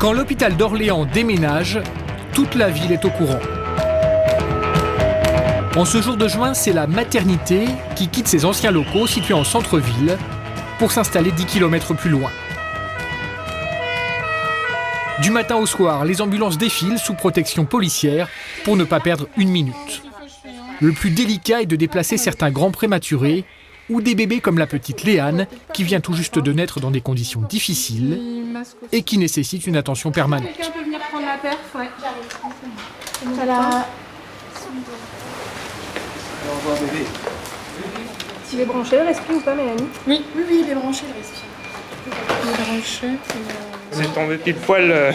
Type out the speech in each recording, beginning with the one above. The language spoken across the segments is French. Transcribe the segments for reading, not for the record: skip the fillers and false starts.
Quand l'hôpital d'Orléans déménage, toute la ville est au courant. En ce jour de juin, c'est la maternité qui quitte ses anciens locaux situés en centre-ville pour s'installer 10 km plus loin. Du matin au soir, les ambulances défilent sous protection policière pour ne pas perdre une minute. Le plus délicat est de déplacer certains grands prématurés ou des bébés comme la petite Léane qui vient tout juste de naître dans des conditions difficiles et qui nécessite une attention permanente. Quelqu'un peut venir prendre la perf, ouais. Voilà. Il est branché le respi ou pas, Mélanie? Oui, il est branché le respi. Il est branché. C'est tombé pile poil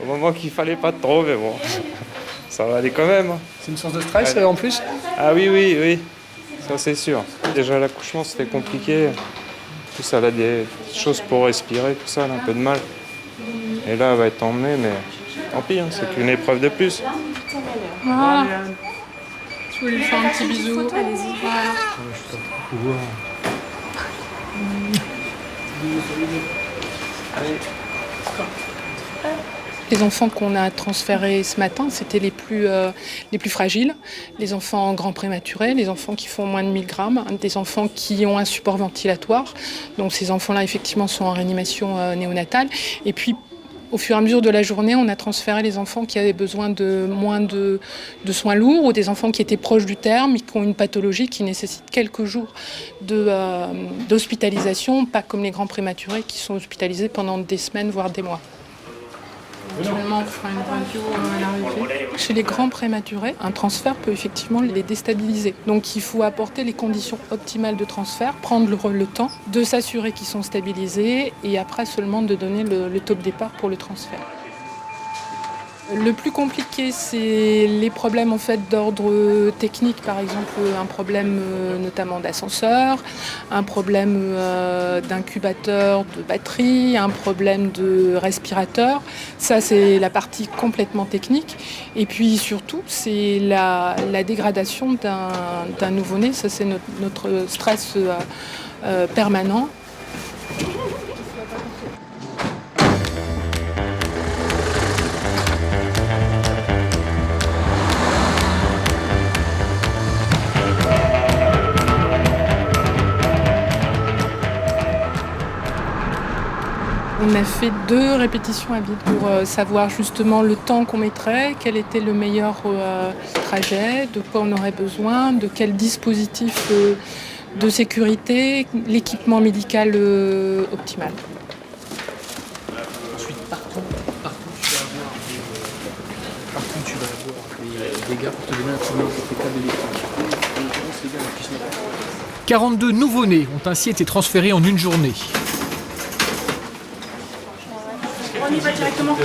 au moment qu'il fallait pas trop, mais bon, ça va aller quand même. C'est une source de stress en plus? Ah oui, ça c'est sûr. Déjà l'accouchement c'était compliqué. En plus elle a des choses pour respirer, tout ça, elle a un peu de mal. Et là elle va être emmenée, mais tant pis, hein, c'est qu'une épreuve de plus. Voilà. Je voulais lui faire un petit bisou. Allez-y. Voilà. Les enfants qu'on a transférés ce matin, c'était les plus fragiles, les enfants grands prématurés, les enfants qui font moins de 1000 grammes, des enfants qui ont un support ventilatoire. Donc ces enfants-là, effectivement, sont en réanimation néonatale. Et puis, au fur et à mesure de la journée, on a transféré les enfants qui avaient besoin de moins de soins lourds ou des enfants qui étaient proches du terme et qui ont une pathologie qui nécessite quelques jours d'hospitalisation, pas comme les grands prématurés qui sont hospitalisés pendant des semaines, voire des mois. Actuellement, on fera une radio à l'arrivée. Chez les grands prématurés, un transfert peut effectivement les déstabiliser. Donc il faut apporter les conditions optimales de transfert, prendre le temps de s'assurer qu'ils sont stabilisés et après seulement de donner le top départ pour le transfert. Le plus compliqué, c'est les problèmes en fait d'ordre technique, par exemple un problème notamment d'ascenseur, un problème d'incubateur de batterie, un problème de respirateur. Ça, c'est la partie complètement technique. Et puis surtout, c'est la dégradation d'un nouveau-né. Ça, c'est notre stress permanent. On a fait 2 répétitions à vide pour savoir justement le temps qu'on mettrait, quel était le meilleur trajet, de quoi on aurait besoin, de quel dispositif de sécurité, l'équipement médical optimal. Ensuite, partout, tu vas avoir des gars pour te donner un coup de main pour tes câbles électriques. 42 nouveau-nés ont ainsi été transférés en une journée. On y va directement.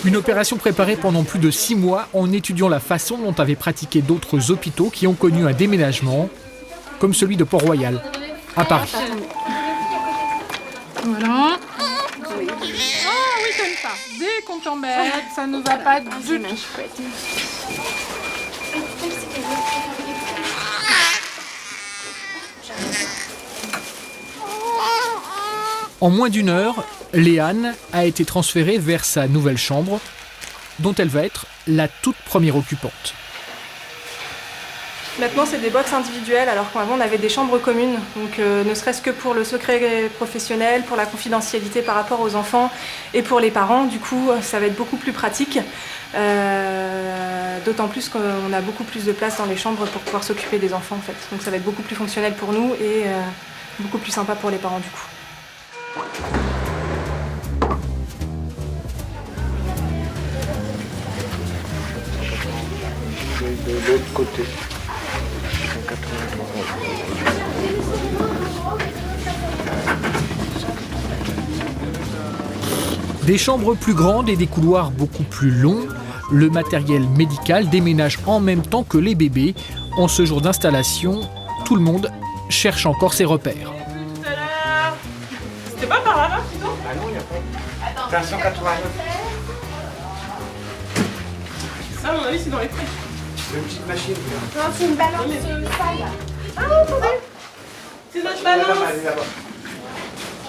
Une opération préparée pendant plus de 6 mois en étudiant la façon dont avaient pratiqué d'autres hôpitaux qui ont connu un déménagement, comme celui de Port-Royal, à Paris. Voilà. Oui, comme ça. Dès qu'on t'embête, ça ne va pas du tout. En moins d'1 heure, Léane a été transférée vers sa nouvelle chambre, dont elle va être la toute première occupante. Maintenant, c'est des box individuelles, alors qu'avant, on avait des chambres communes. Donc, ne serait-ce que pour le secret professionnel, pour la confidentialité par rapport aux enfants et pour les parents, du coup, ça va être beaucoup plus pratique. D'autant plus qu'on a beaucoup plus de place dans les chambres pour pouvoir s'occuper des enfants, en fait. Donc, ça va être beaucoup plus fonctionnel pour nous et beaucoup plus sympa pour les parents, du coup. De l'autre côté. Des chambres plus grandes et des couloirs beaucoup plus longs, le matériel médical déménage en même temps que les bébés. En ce jour d'installation, tout le monde cherche encore ses repères. C'était pas par là, plutôt? Ah non, il n'y a pas. Version 89. Ça, à mon avis, c'est dans les frais. Une petite machine. Non, c'est une balance sale. Ah, attendez. C'est notre balance. Elle est là-bas.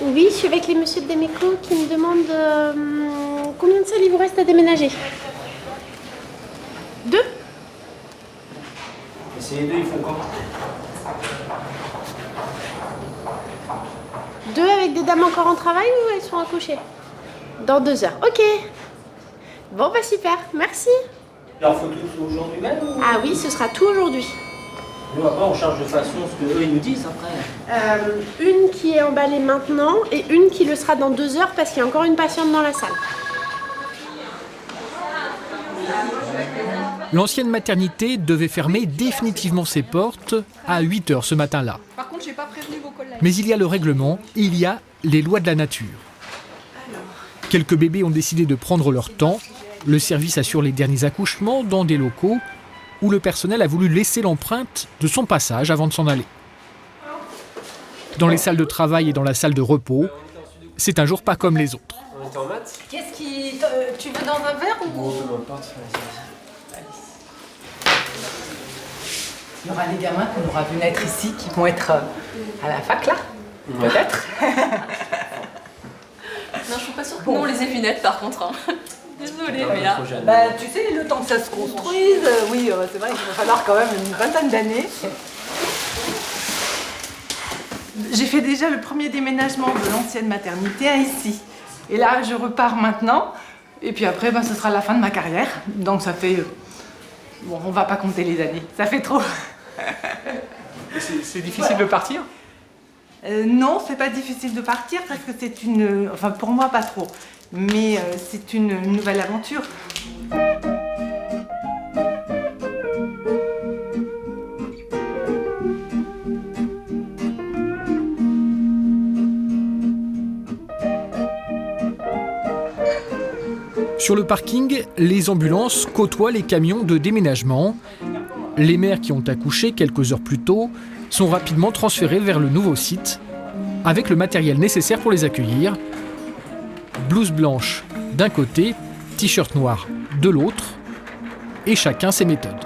Oui, je suis avec les messieurs de Demeco qui me demandent combien de salles il vous reste à déménager? 2? Et ces deux, ils font quand? 2 avec des dames encore en travail ou elles sont accouchées? Dans 2 heures, ok. Bon bah super, merci. Il leur faut tout aujourd'hui même ou... Ah oui, ce sera tout aujourd'hui. Nous après on charge de façon ce qu'eux ils nous disent après. Une qui est emballée maintenant et une qui le sera dans 2 heures parce qu'il y a encore une patiente dans la salle. L'ancienne maternité devait fermer définitivement ses portes à 8 heures ce matin-là. Par contre, j'ai pas prévenu vos collègues. Mais il y a le règlement et il y a les lois de la nature. Quelques bébés ont décidé de prendre leur temps. Le service assure les derniers accouchements dans des locaux où le personnel a voulu laisser l'empreinte de son passage avant de s'en aller. Dans les salles de travail et dans la salle de repos, c'est un jour pas comme les autres. On était en maths. Qu'est-ce qui... Tu veux dans un verre ou... Bon, peu importe. Il y aura les gamins qu'on aura vu naître ici qui vont être à la fac là, peut-être. Non, je suis pas sûre que nous on les ait vu naître par contre. Hein. Désolée, mais là. Bah, tu sais, le temps que ça se construise, oui, c'est vrai qu'il va falloir quand même une vingtaine d'années. J'ai fait déjà le premier déménagement de l'ancienne maternité à ici. Et là, je repars maintenant. Et puis après, ce sera la fin de ma carrière. Donc ça fait... Bon, on va pas compter les années. Ça fait trop. C'est difficile de partir ? Non, c'est pas difficile de partir parce que c'est une... Enfin, pour moi, pas trop. Mais c'est une nouvelle aventure. Sur le parking, les ambulances côtoient les camions de déménagement. Les mères qui ont accouché quelques heures plus tôt sont rapidement transférées vers le nouveau site, avec le matériel nécessaire pour les accueillir. Blouse blanche d'un côté, t-shirt noir de l'autre, et chacun ses méthodes.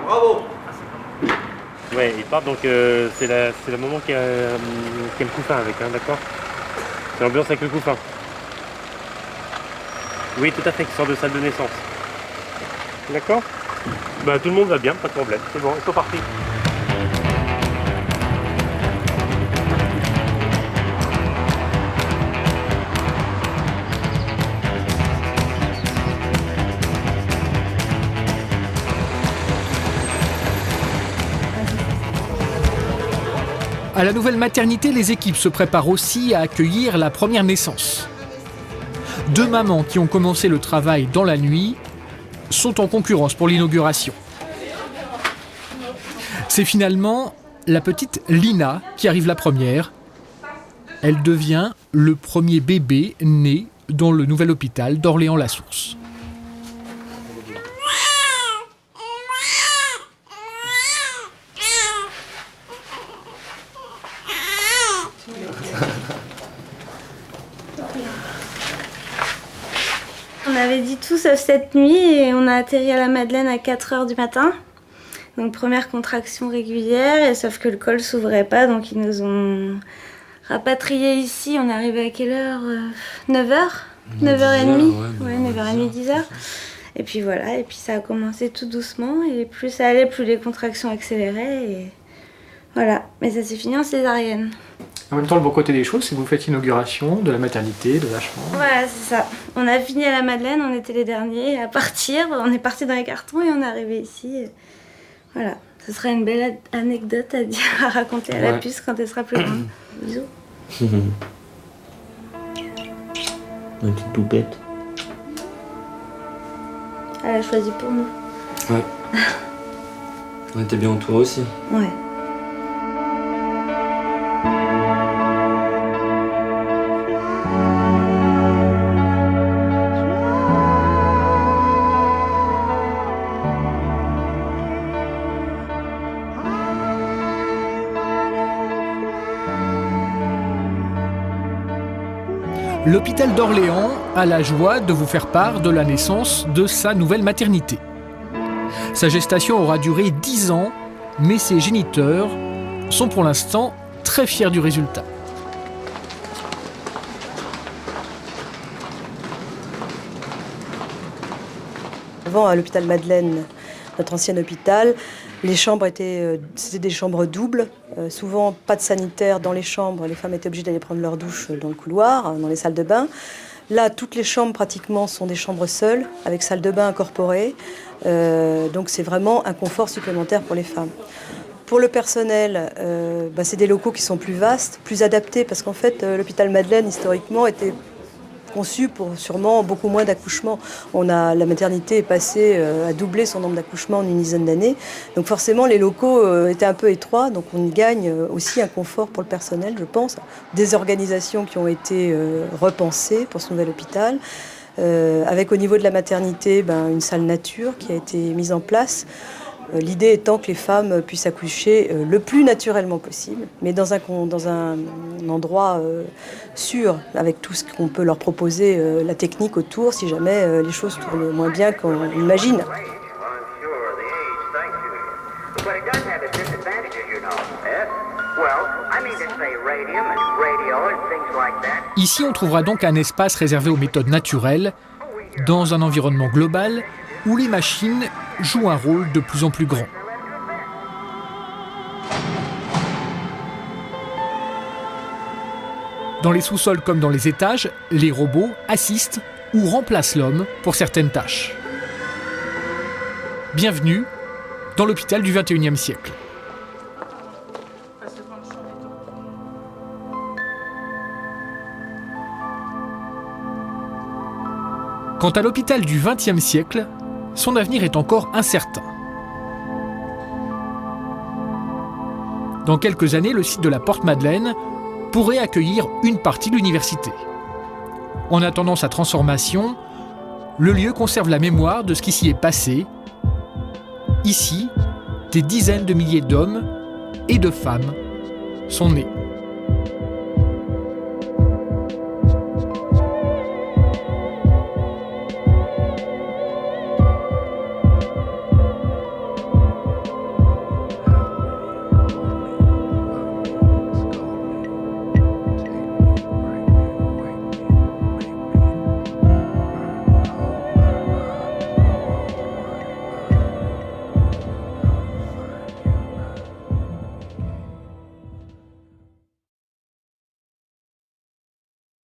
Bravo. Ouais, ils partent donc c'est la maman qui a le couffin avec, hein, d'accord? C'est l'ambiance avec le couffin. Oui, tout à fait, qui sort de salle de naissance. D'accord? Bah tout le monde va bien, pas de problème. C'est bon, ils sont partis. À la nouvelle maternité, les équipes se préparent aussi à accueillir la première naissance. 2 mamans qui ont commencé le travail dans la nuit sont en concurrence pour l'inauguration. C'est finalement la petite Lina qui arrive la première. Elle devient le premier bébé né dans le nouvel hôpital d'Orléans-la-Source. On avait dit tout sauf cette nuit et on a atterri à la Madeleine à 4h du matin. Donc première contraction régulière, et sauf que le col s'ouvrait pas, donc ils nous ont rapatriés ici. On est arrivé à quelle heure? 9h 9h30 ouais, 9h30, 10h. Et puis voilà, et puis ça a commencé tout doucement, et plus ça allait, plus les contractions accéléraient, et voilà. Mais ça s'est fini en césarienne. En même temps, le bon côté des choses, c'est que vous faites l'inauguration de la maternité, de la chambre. Voilà, c'est ça. On a fini à la Madeleine, on était les derniers à partir. On est parti dans les cartons et on est arrivé ici. Et voilà, ce sera une belle anecdote à dire, à raconter à la puce quand elle sera plus grande. Bisous. Une petite poupette. Elle a choisi pour nous. Ouais. On était bien entourés aussi. Ouais. L'hôpital d'Orléans a la joie de vous faire part de la naissance de sa nouvelle maternité. Sa gestation aura duré 10 ans Mais ses géniteurs sont pour l'instant très fiers du résultat. Avant, à l'hôpital Madeleine, notre ancien hôpital, les chambres c'était des chambres doubles. Souvent, pas de sanitaire dans les chambres. Les femmes étaient obligées d'aller prendre leur douche dans le couloir, dans les salles de bain. Là, toutes les chambres pratiquement sont des chambres seules, avec salle de bain incorporée. Donc c'est vraiment un confort supplémentaire pour les femmes. Pour le personnel, c'est des locaux qui sont plus vastes, plus adaptés, parce qu'en fait, l'hôpital Madeleine, historiquement, était conçu pour sûrement beaucoup moins d'accouchements. La maternité est passée à doubler son nombre d'accouchements en une dizaine d'années. Donc forcément, les locaux étaient un peu étroits, donc on gagne aussi un confort pour le personnel, je pense. Des organisations qui ont été repensées pour ce nouvel hôpital, avec au niveau de la maternité, une salle nature qui a été mise en place. L'idée étant que les femmes puissent accoucher le plus naturellement possible, mais dans un endroit sûr, avec tout ce qu'on peut leur proposer, la technique autour, si jamais les choses tournent moins bien qu'on imagine. Ici, on trouvera donc un espace réservé aux méthodes naturelles, dans un environnement global où les machines jouent un rôle de plus en plus grand. Dans les sous-sols comme dans les étages, les robots assistent ou remplacent l'homme pour certaines tâches. Bienvenue dans l'hôpital du XXIe siècle. Quant à l'hôpital du XXe siècle, son avenir est encore incertain. Dans quelques années, le site de la Porte Madeleine pourrait accueillir une partie de l'université. En attendant sa transformation, le lieu conserve la mémoire de ce qui s'y est passé. Ici, des dizaines de milliers d'hommes et de femmes sont nés.